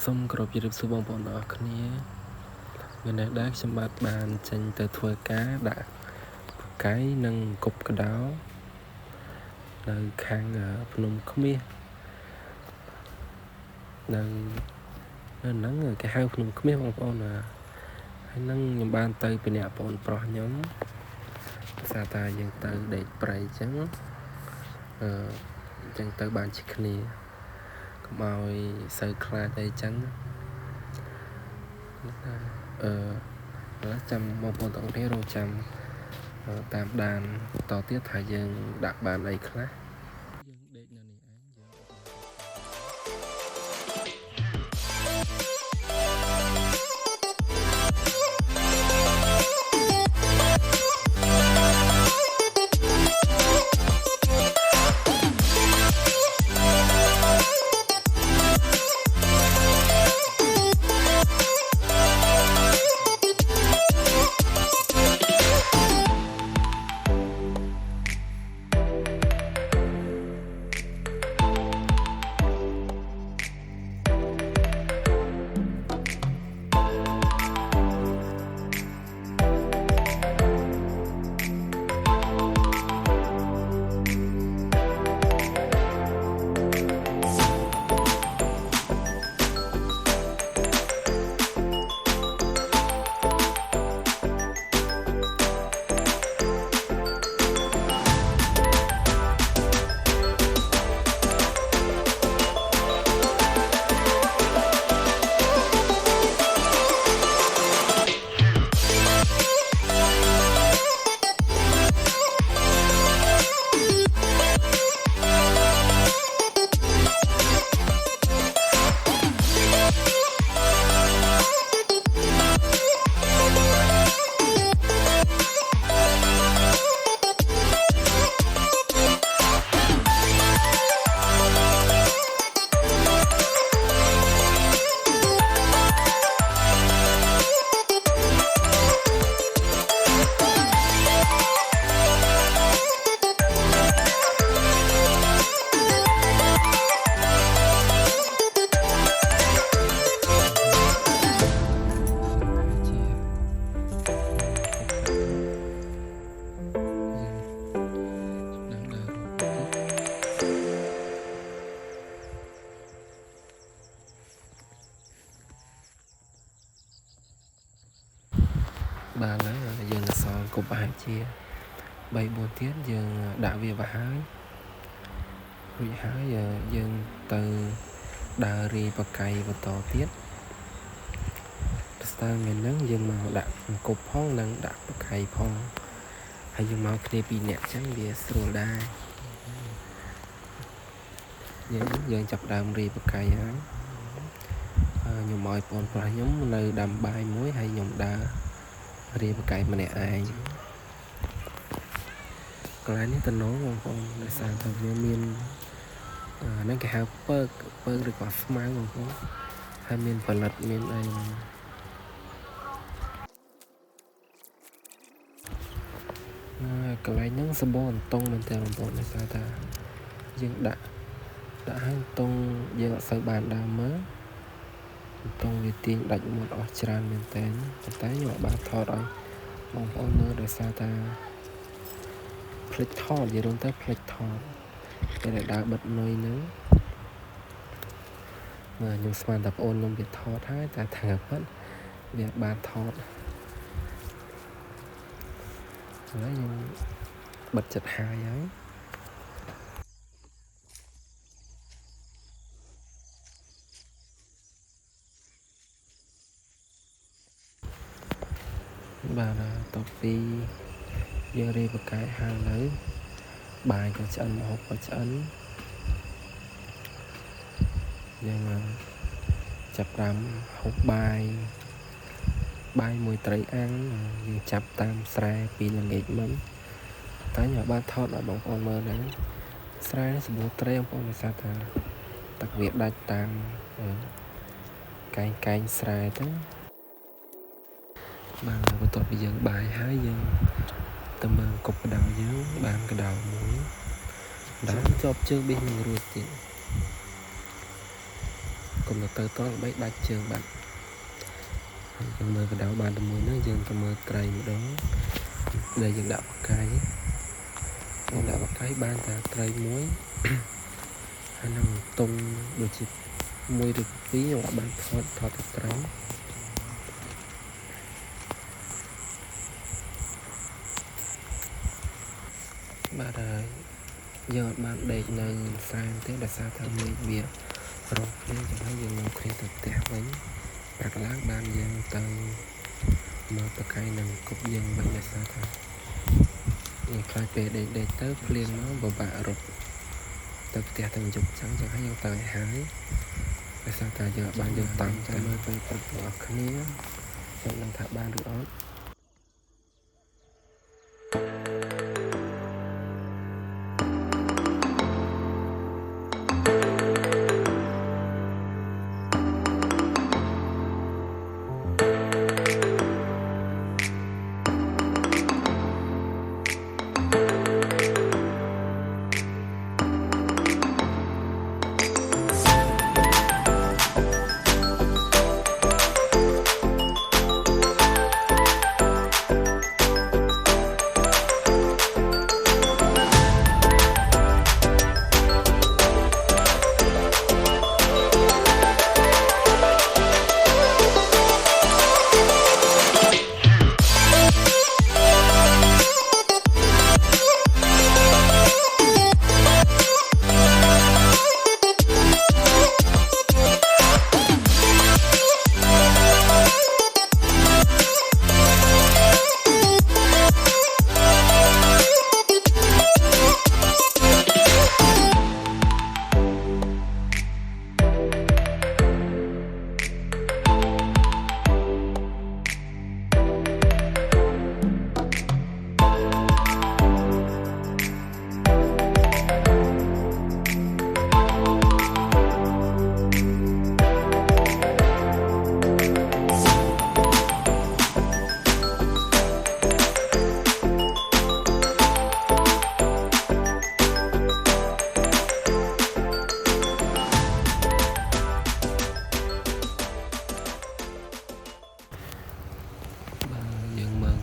សូមគោរពជម្រាបសួរបងប្អូនទាំងអស់គ្នាថ្ងៃនេះដែរខ្ញុំបាទបានចេញទៅធ្វើការដាក់បកាយនិងគប់កដោនៅខាងភ្នំខ្មាសនៅហ្នឹងគេហៅភ្នំខ្មាសបងប្អូនហើយហ្នឹងខ្ញុំបានទៅពីអ្នកបងប្រុសខ្ញុំភាសាតាយើងទៅដេកព្រៃអញ្ចឹងទៅបានជិះគ្នាកុំឲ្យសូវខ្លាចអីចឹងចាំបងប្អូនទាំងអស់គ្នារងចាំតាមដានតទៀតថាយើងដាក់បានអីខ្លះយើងដេកនៅនេះឯងបានហើយយើងអសល់គប់ប្រហែលជា3 4ទៀតយើងដាក់វាទៅហើយរួចហើយយើងទៅដើររីបកាយបន្តទៀតស្ទើរថ្ងៃហ្នឹងយើងមកដាក់គប់ផងនិងដាក់បកាយផងហើយយើងមកគ្នា2នាក់អញ្ចឹងវាស្រួលដែរយើងចាប់ដើមរីបកាយហើយខ្ញុំឲ្យបងប្រុសខ្ញុំនៅដាំបាយមួយហើយខ្ញុំដើររៀបបកាយម្នាក់ឯងកន្លែងនេះតំណងបងប្អូនដោយសារតែវាមានហ្នឹងគេហៅពើកឬក៏ស្មៅបងប្អូនហើយមានផលិតមានអីកន្លែងហ្នឹងសម្បូរអន្ទង់មែនតើបងប្អូនដោយសារតែយើងដាក់ឲ្យអន្ទង់យើងអត់សូវបានដើមមើលអន្ទង់វាទាញដាច់មុតអស់ច្រើនមែនតើប៉ុន្តែខ្ញុំអត់បានថតឲ្យបងប្អូនមើលដោយសារតែផ្លិចថតនិយាយរួមទៅផ្លិចថតពេលដែលដើរបិទនុយហ្នឹងខ្ញុំស្មានតែបងអូនខ្ញុំវាថតហើយតែថាប៉ិនវាអត់បានថតហើយខ្ញុំបិទចិត្តហើយបាទតទៅពីយើងរៀបបកាយហើយនៅបាយក៏ឆ្អិនម្ហូបក៏ឆ្អិនយើងចាប់តាមហូបបាយមួយត្រីអាំងយើងចាប់តាមស្រែពីល្ងាចមិញតែខ្ញុំបានថតឲ្យបងប្អូនមើលដែរស្រែនេះសម្បូរត្រីបងប្អូនដោយសារថាទឹកវាដាច់តាមកែងស្រែទៅបានបន្ទាប់ពីយើងបាយហើយយើងទៅមើលគប់កដោយើងបានកដោមួយដើរជាប់ជើងបេះនឹងរួចទៀតគ កុំទៅតល់បីដាច់ជើងបាត់យើងមើលកដៅបានតែមួយនោះយើងទៅមើលត្រីម្ដងដែលយើងដាក់បកាយបានតែត្រីមួយហើយនឹងតុងដូចជា1ឬ2យើងដាក់បានថតទៅត្រីបាទហើយយើងអត់បានដេកនៅសែនទេដោយសារថាមេឃវារងភ្លៀងចឹងហើយយើងនឹងឃ្លៀងទៅផ្ទះវិញព្រឹកឡើងបានយើងទៅមើលបកាយនឹងគប់យើងវិញដោយសារថាយើងខ្លាចពេលដេកទៅភ្លៀងមកពិបាករត់ទៅផ្ទះទៅយប់ចឹងហើយយើងទៅឲ្យហើយដោយសារតែយើងបានយើងតាំងទៅមើលពេលព្រឹកទាំងអស់គ្នាខ្ញុំនឹងថាបានឬអត់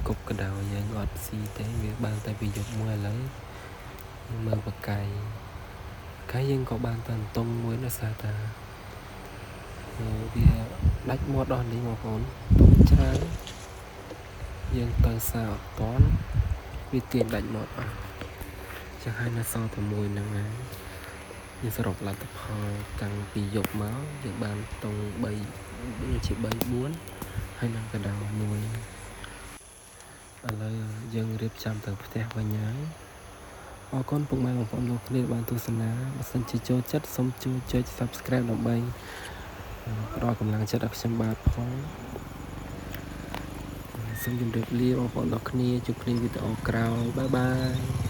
គប់កដៅយើងអត់ស៊ីទេវាបានតែពីយប់មួយឥឡូវមើលបកាយយើងក៏បានតែតុងមួយដោយសារតាវាដាច់មាត់ដល់នេះបងប្អូនតុងច្រើនយើងទៅសារអត់តន់វាទាញដាច់មាត់អស់ចឹងហើយនៅសល់តែមួយហ្នឹងហើយយើងសរុបលទ្ធផលតាំងពីយប់មកយើងបានតុង3ជា3 4ហើយនឹងកដៅមួយឥឡូវយើងរៀបចំទៅផ្ទះវិញហើយអរគុណពុកម៉ែបងប្អូនលោកគ្នាបានទស្សនាបើសិនជាចូលចិត្តសូមជួយចុច Subscribe ដើម្បីផ្ដល់កម្លាំងចិត្តឲ្យខ្ញុំបាទផងសូមជម្រាបលាបងប្អូនលោកគ្នាជួបគ្នាវីដេអូក្រោយបាយបាយ